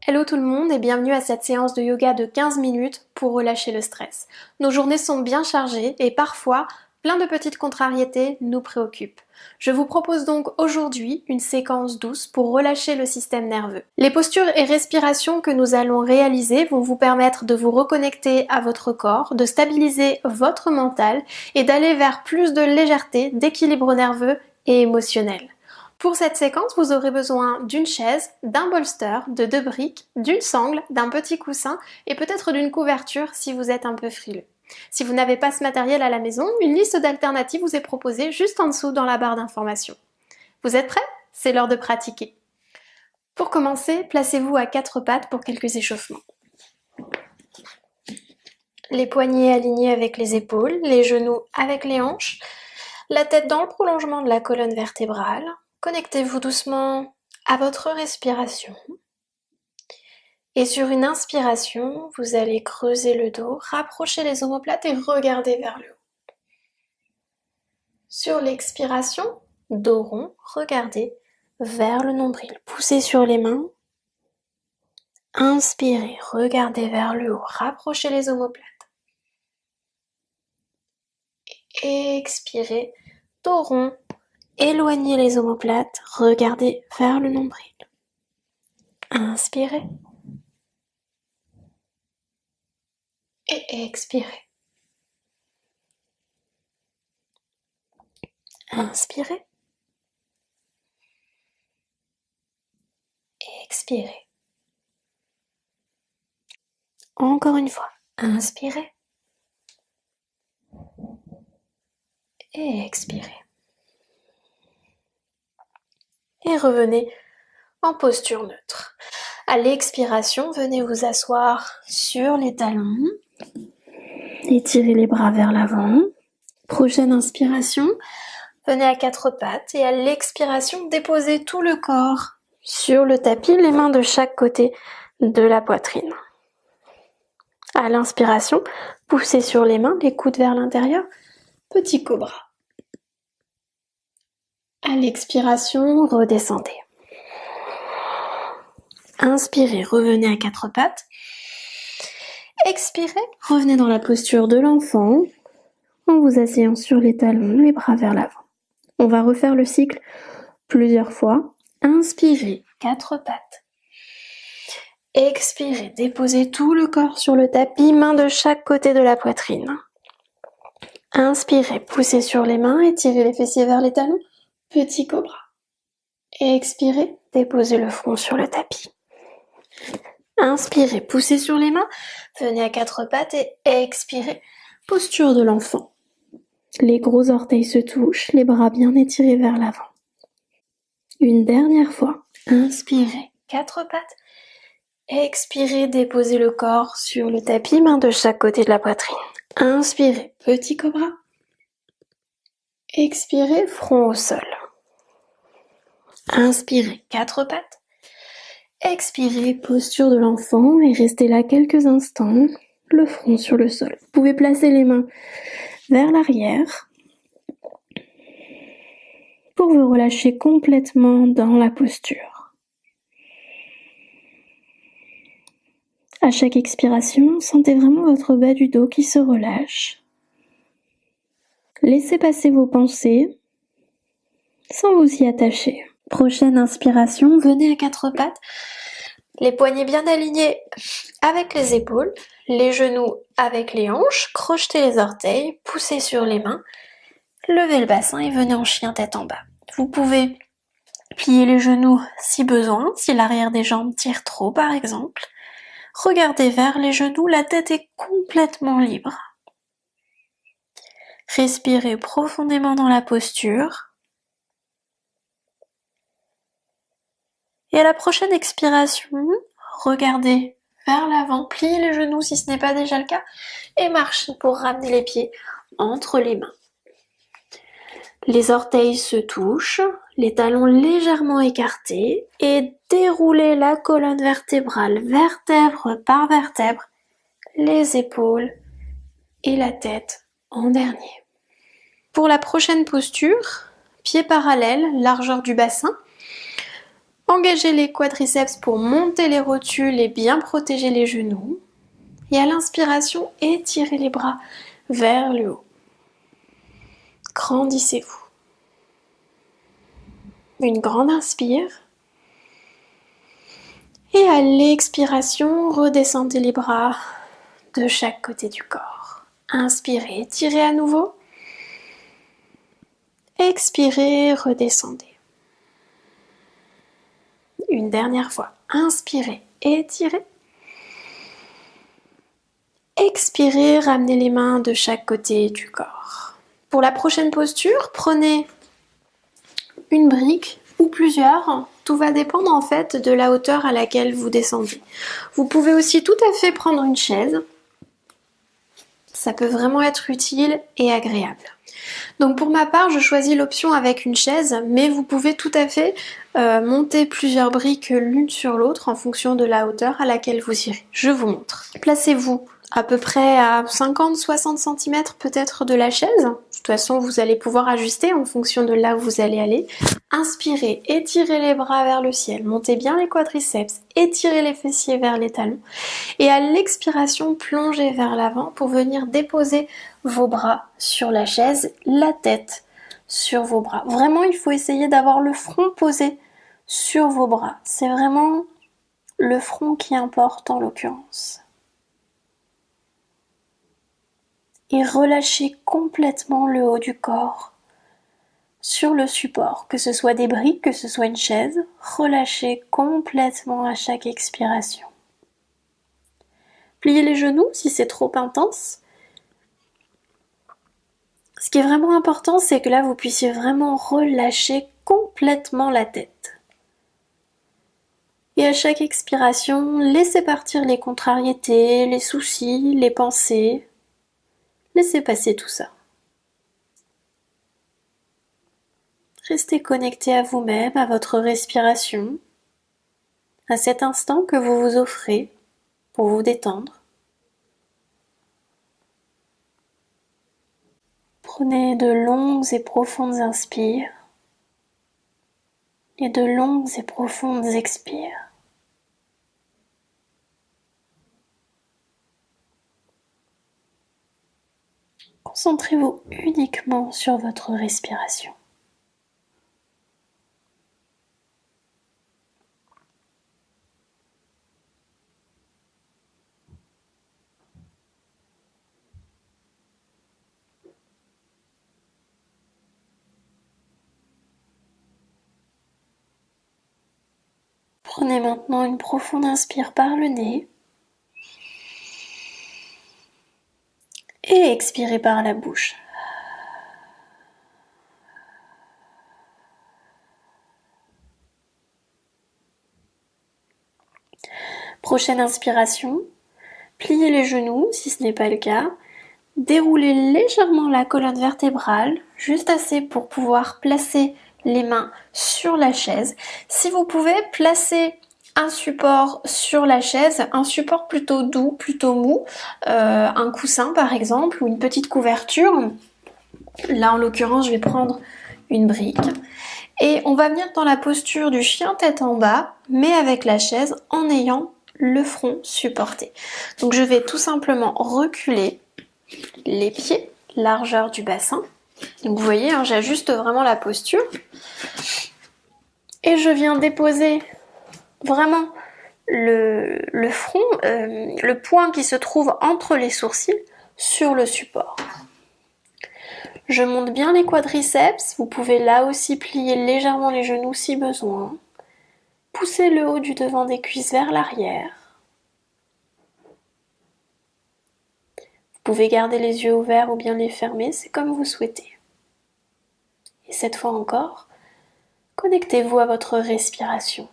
Hello tout le monde et bienvenue à cette séance de yoga de 15 minutes pour relâcher le stress. Nos journées sont bien chargées et parfois, plein de petites contrariétés nous préoccupent. Je vous propose donc aujourd'hui une séquence douce pour relâcher le système nerveux. Les postures et respirations que nous allons réaliser vont vous permettre de vous reconnecter à votre corps, de stabiliser votre mental et d'aller vers plus de légèreté, d'équilibre nerveux et émotionnel. Pour cette séquence, vous aurez besoin d'une chaise, d'un bolster, de 2 briques, d'une sangle, d'un petit coussin et peut-être d'une couverture si vous êtes un peu frileux. Si vous n'avez pas ce matériel à la maison, une liste d'alternatives vous est proposée juste en dessous dans la barre d'informations. Vous êtes prêts? C'est l'heure de pratiquer. Pour commencer, placez-vous à 4 pattes pour quelques échauffements. Les poignets alignés avec les épaules, les genoux avec les hanches, la tête dans le prolongement de la colonne vertébrale. Connectez-vous doucement à votre respiration. Et sur une inspiration, vous allez creuser le dos, rapprocher les omoplates et regarder vers le haut. Sur l'expiration, dos rond, regardez vers le nombril. Poussez sur les mains. Inspirez, regardez vers le haut, rapprochez les omoplates. Expirez, dos rond, éloignez les omoplates, regardez vers le nombril. Inspirez. Et expirez. Inspirez. Expirez. Encore une fois. Inspirez. Et expirez. Et revenez en posture neutre. À l'expiration, venez vous asseoir sur les talons. Étirez les bras vers l'avant. Prochaine inspiration, venez à 4 pattes et à l'expiration, déposez tout le corps sur le tapis, les mains de chaque côté de la poitrine. À l'inspiration, poussez sur les mains, les coudes vers l'intérieur, petit cobra. À l'expiration, redescendez. Inspirez, revenez à 4 pattes. Expirez, revenez dans la posture de l'enfant en vous asseyant sur les talons, les bras vers l'avant. On va refaire le cycle plusieurs fois. Inspirez, 4 pattes. Expirez, déposez tout le corps sur le tapis, mains de chaque côté de la poitrine. Inspirez, poussez sur les mains, étirez les fessiers vers les talons, petit cobra. Expirez, déposez le front sur le tapis. Inspirez, poussez sur les mains, venez à 4 pattes et expirez, posture de l'enfant. Les gros orteils se touchent, les bras bien étirés vers l'avant. Une dernière fois, inspirez, 4 pattes. Expirez, déposez le corps sur le tapis, mains de chaque côté de la poitrine. Inspirez, petit cobra. Expirez, front au sol. Inspirez, 4 pattes. Expirez, posture de l'enfant et restez là quelques instants, le front sur le sol. Vous pouvez placer les mains vers l'arrière pour vous relâcher complètement dans la posture. À chaque expiration, sentez vraiment votre bas du dos qui se relâche. Laissez passer vos pensées sans vous y attacher. Prochaine inspiration, venez à 4 pattes, les poignets bien alignés avec les épaules, les genoux avec les hanches, crochetez les orteils, poussez sur les mains, levez le bassin et venez en chien tête en bas. Vous pouvez plier les genoux si besoin, si l'arrière des jambes tire trop par exemple. Regardez vers les genoux, la tête est complètement libre. Respirez profondément dans la posture. Et à la prochaine expiration, regardez vers l'avant, pliez les genoux si ce n'est pas déjà le cas, et marchez pour ramener les pieds entre les mains. Les orteils se touchent, les talons légèrement écartés, et déroulez la colonne vertébrale, vertèbre par vertèbre, les épaules et la tête en dernier. Pour la prochaine posture, pieds parallèles, largeur du bassin, Engagez les quadriceps pour monter les rotules et bien protéger les genoux. Et à l'inspiration, étirez les bras vers le haut. Grandissez-vous. Une grande inspire. Et à l'expiration, redescendez les bras de chaque côté du corps. Inspirez, étirez à nouveau. Expirez, redescendez. Une dernière fois. Inspirez, étirez. Expirez, ramenez les mains de chaque côté du corps. Pour la prochaine posture, prenez une brique ou plusieurs. Tout va dépendre en fait de la hauteur à laquelle vous descendez. Vous pouvez aussi tout à fait prendre une chaise. Ça peut vraiment être utile et agréable. Donc pour ma part, je choisis l'option avec une chaise, mais vous pouvez tout à fait monter plusieurs briques l'une sur l'autre en fonction de la hauteur à laquelle vous irez. Je vous montre. Placez-vous à peu près à 50-60 cm peut-être de la chaise. De toute façon, vous allez pouvoir ajuster en fonction de là où vous allez aller. Inspirez, étirez les bras vers le ciel, montez bien les quadriceps, étirez les fessiers vers les talons. Et à l'expiration, plongez vers l'avant pour venir déposer vos bras sur la chaise, la tête sur vos bras. Vraiment, il faut essayer d'avoir le front posé sur vos bras. C'est vraiment le front qui importe en l'occurrence. Et relâchez complètement le haut du corps sur le support, que ce soit des briques, que ce soit une chaise. Relâchez complètement à chaque expiration. Pliez les genoux si c'est trop intense. Ce qui est vraiment important, c'est que là, vous puissiez vraiment relâcher complètement la tête. Et à chaque expiration, laissez partir les contrariétés, les soucis, les pensées. Laissez passer tout ça. Restez connecté à vous-même, à votre respiration, à cet instant que vous vous offrez pour vous détendre. Prenez de longues et profondes inspires et de longues et profondes expires. Concentrez-vous uniquement sur votre respiration. Prenez maintenant une profonde inspire par le nez et expirez par la bouche. Prochaine inspiration, pliez les genoux si ce n'est pas le cas, déroulez légèrement la colonne vertébrale, juste assez pour pouvoir placer les mains sur la chaise. Si vous pouvez, placer un support sur la chaise, un support plutôt doux, plutôt mou, un coussin par exemple, ou une petite couverture. Là en l'occurrence, je vais prendre une brique. Et on va venir dans la posture du chien tête en bas, mais avec la chaise en ayant le front supporté. Donc je vais tout simplement reculer les pieds, largeur du bassin. Donc vous voyez, hein, j'ajuste vraiment la posture. Et je viens déposer vraiment le front, le point qui se trouve entre les sourcils sur le support. Je monte bien les quadriceps, vous pouvez là aussi plier légèrement les genoux si besoin. Poussez le haut du devant des cuisses vers l'arrière. Vous pouvez garder les yeux ouverts ou bien les fermer, c'est comme vous souhaitez. Et cette fois encore, connectez-vous à votre respiration.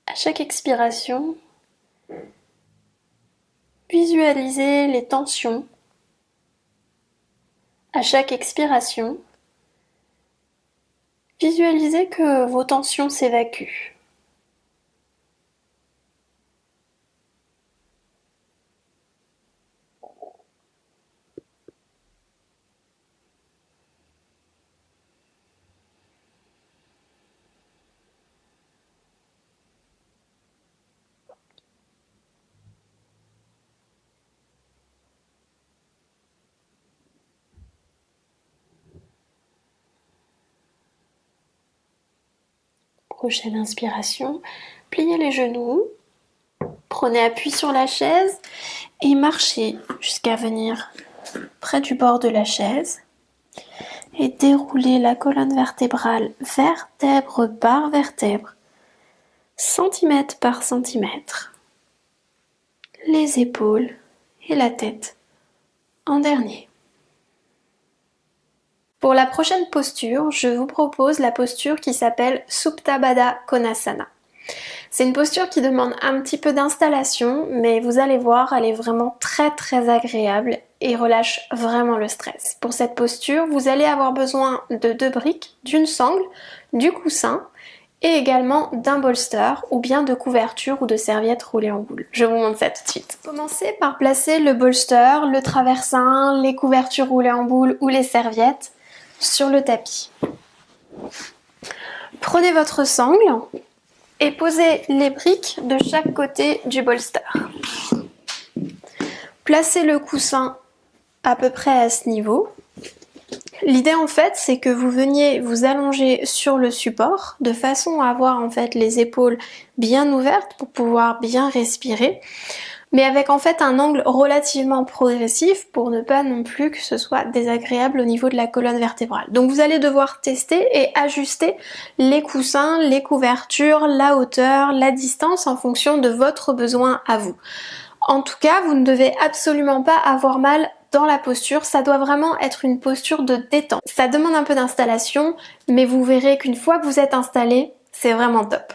À chaque expiration, visualisez les tensions. À chaque expiration, visualisez que vos tensions s'évacuent. Prochaine inspiration, pliez les genoux, prenez appui sur la chaise et marchez jusqu'à venir près du bord de la chaise et déroulez la colonne vertébrale vertèbre par vertèbre, centimètre par centimètre, les épaules et la tête en dernier. Pour la prochaine posture, je vous propose la posture qui s'appelle Supta Baddha Konasana. C'est une posture qui demande un petit peu d'installation, mais vous allez voir, elle est vraiment très agréable et relâche vraiment le stress. Pour cette posture, vous allez avoir besoin de 2 briques, d'une sangle, du coussin et également d'un bolster ou bien de couverture ou de serviette roulée en boule. Je vous montre ça tout de suite. Commencez par placer le bolster, le traversin, les couvertures roulées en boule ou les serviettes sur le tapis. Prenez votre sangle et posez les briques de chaque côté du bolster. Placez le coussin à peu près à ce niveau. L'idée en fait c'est que vous veniez vous allonger sur le support de façon à avoir en fait les épaules bien ouvertes pour pouvoir bien respirer, mais avec en fait un angle relativement progressif pour ne pas non plus que ce soit désagréable au niveau de la colonne vertébrale. Donc vous allez devoir tester et ajuster les coussins, les couvertures, la hauteur, la distance en fonction de votre besoin à vous. En tout cas, vous ne devez absolument pas avoir mal dans la posture, ça doit vraiment être une posture de détente. Ça demande un peu d'installation, mais vous verrez qu'une fois que vous êtes installé, c'est vraiment top.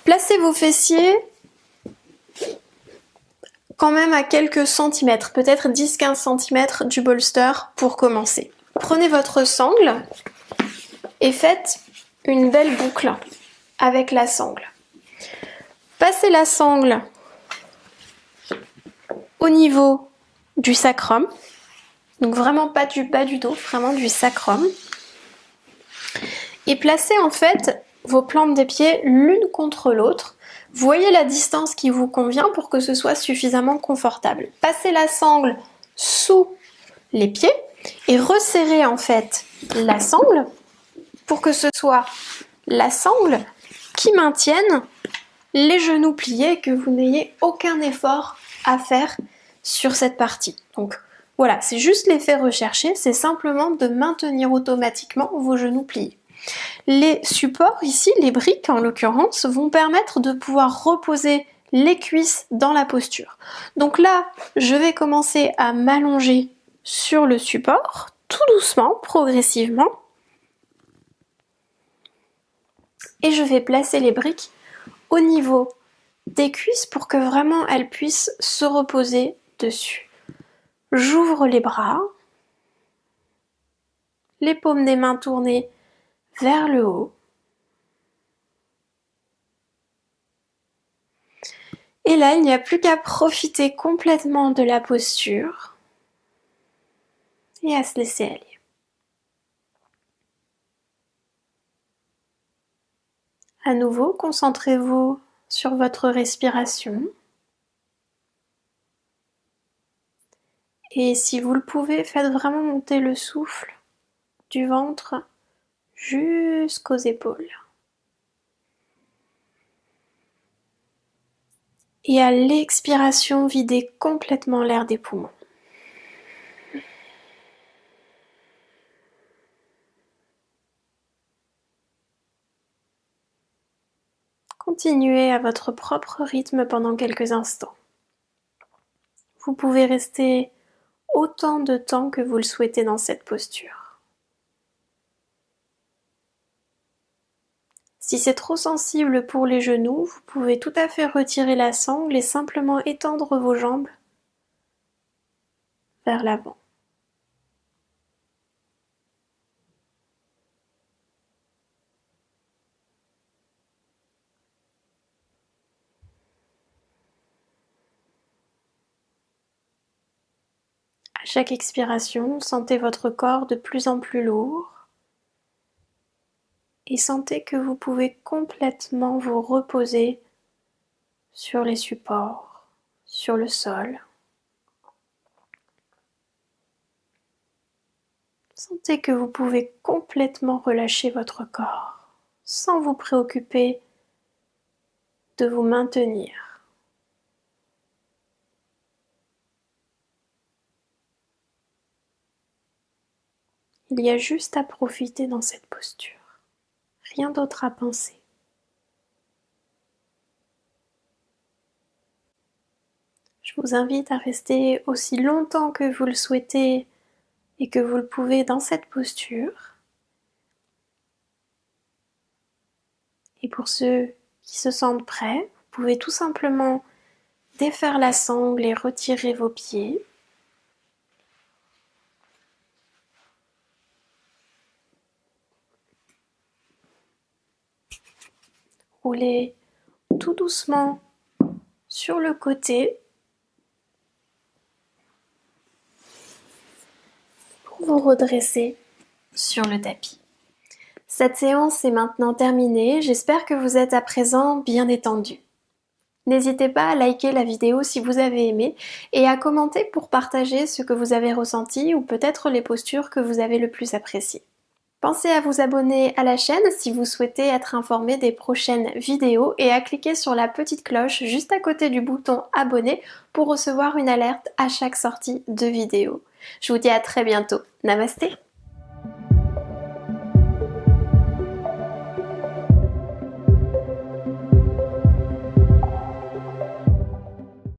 Placez vos fessiers quand même à quelques centimètres, peut-être 10-15 cm du bolster pour commencer. Prenez votre sangle et faites une belle boucle avec la sangle. Passez la sangle au niveau du sacrum, donc vraiment pas du bas du dos, vraiment du sacrum. Et placez en fait vos plantes des pieds l'une contre l'autre. Voyez la distance qui vous convient pour que ce soit suffisamment confortable. Passez la sangle sous les pieds et resserrez en fait la sangle pour que ce soit la sangle qui maintienne les genoux pliés et que vous n'ayez aucun effort à faire sur cette partie. Donc voilà, c'est juste l'effet recherché, c'est simplement de maintenir automatiquement vos genoux pliés. Les supports ici, les briques en l'occurrence, vont permettre de pouvoir reposer les cuisses dans la posture. Donc là, je vais commencer à m'allonger sur le support, tout doucement, progressivement. Et je vais placer les briques au niveau des cuisses pour que vraiment elles puissent se reposer dessus. J'ouvre les bras, les paumes des mains tournées vers le haut. Et là, il n'y a plus qu'à profiter complètement de la posture et à se laisser aller. À nouveau, concentrez-vous sur votre respiration. Et si vous le pouvez, faites vraiment monter le souffle du ventre jusqu'aux épaules. Et à l'expiration, videz complètement l'air des poumons. Continuez à votre propre rythme pendant quelques instants. Vous pouvez rester autant de temps que vous le souhaitez dans cette posture. Si c'est trop sensible pour les genoux, vous pouvez tout à fait retirer la sangle et simplement étendre vos jambes vers l'avant. À chaque expiration, sentez votre corps de plus en plus lourd et sentez que vous pouvez complètement vous reposer sur les supports, sur le sol. Sentez que vous pouvez complètement relâcher votre corps. sans vous préoccuper de vous maintenir. Il y a juste à profiter dans cette posture, rien d'autre à penser. Je vous invite à rester aussi longtemps que vous le souhaitez et que vous le pouvez dans cette posture. Et pour ceux qui se sentent prêts, vous pouvez tout simplement défaire la sangle et retirer vos pieds. Roulez tout doucement sur le côté pour vous redresser sur le tapis. Cette séance est maintenant terminée, j'espère que vous êtes à présent bien détendu. N'hésitez pas à liker la vidéo si vous avez aimé et à commenter pour partager ce que vous avez ressenti ou peut-être les postures que vous avez le plus appréciées. Pensez à vous abonner à la chaîne si vous souhaitez être informé des prochaines vidéos et à cliquer sur la petite cloche juste à côté du bouton abonner pour recevoir une alerte à chaque sortie de vidéo. Je vous dis à très bientôt. Namasté!